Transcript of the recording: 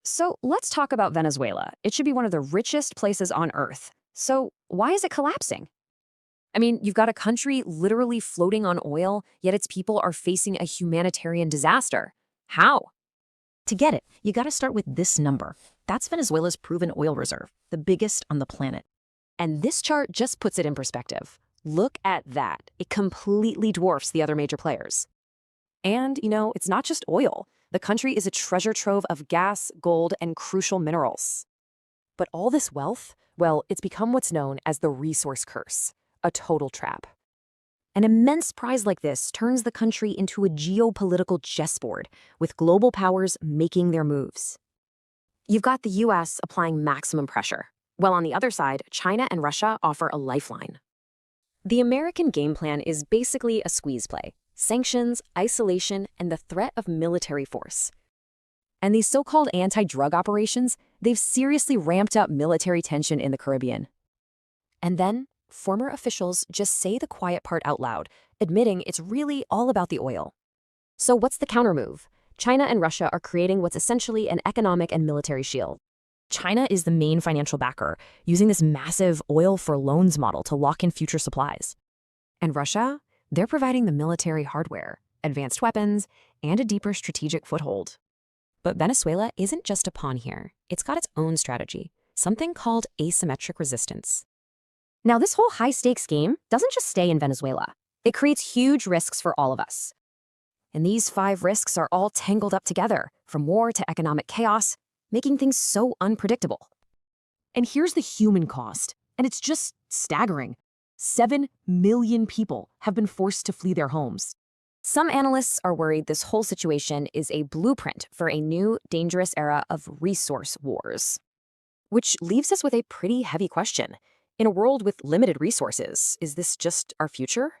So let's talk about Venezuela. It should be one of the richest places on Earth. So why is it collapsing? I mean, you've got a country literally floating on oil, yet its people are facing a humanitarian disaster. How? To get it, you gotta start with this number. That's Venezuela's proven oil reserve, the biggest on the planet. And this chart just puts it in perspective. Look at that. It completely dwarfs the other major players. And, it's not just oil. The country is a treasure trove of gas, gold, and crucial minerals. But all this wealth, well, it's become what's known as the resource curse, a total trap. An immense prize like this turns the country into a geopolitical chessboard, with global powers making their moves. You've got the US applying maximum pressure, while on the other side, China and Russia offer a lifeline. The American game plan is basically a squeeze play: sanctions, isolation, and the threat of military force. And these so-called anti-drug operations, they've seriously ramped up military tension in the Caribbean. And then, former officials just say the quiet part out loud, admitting it's really all about the oil. So what's the countermove? China and Russia are creating what's essentially an economic and military shield. China is the main financial backer, using this massive oil for loans model to lock in future supplies. And Russia? They're providing the military hardware, advanced weapons, and a deeper strategic foothold. But Venezuela isn't just a pawn here. It's got its own strategy, something called asymmetric resistance. Now, this whole high-stakes game doesn't just stay in Venezuela. It creates huge risks for all of us. And these 5 risks are all tangled up together, from war to economic chaos, making things so unpredictable. And here's the human cost, and it's just staggering. 7 million people have been forced to flee their homes. Some analysts are worried this whole situation is a blueprint for a new, dangerous era of resource wars. Which leaves us with a pretty heavy question. In a world with limited resources, is this just our future?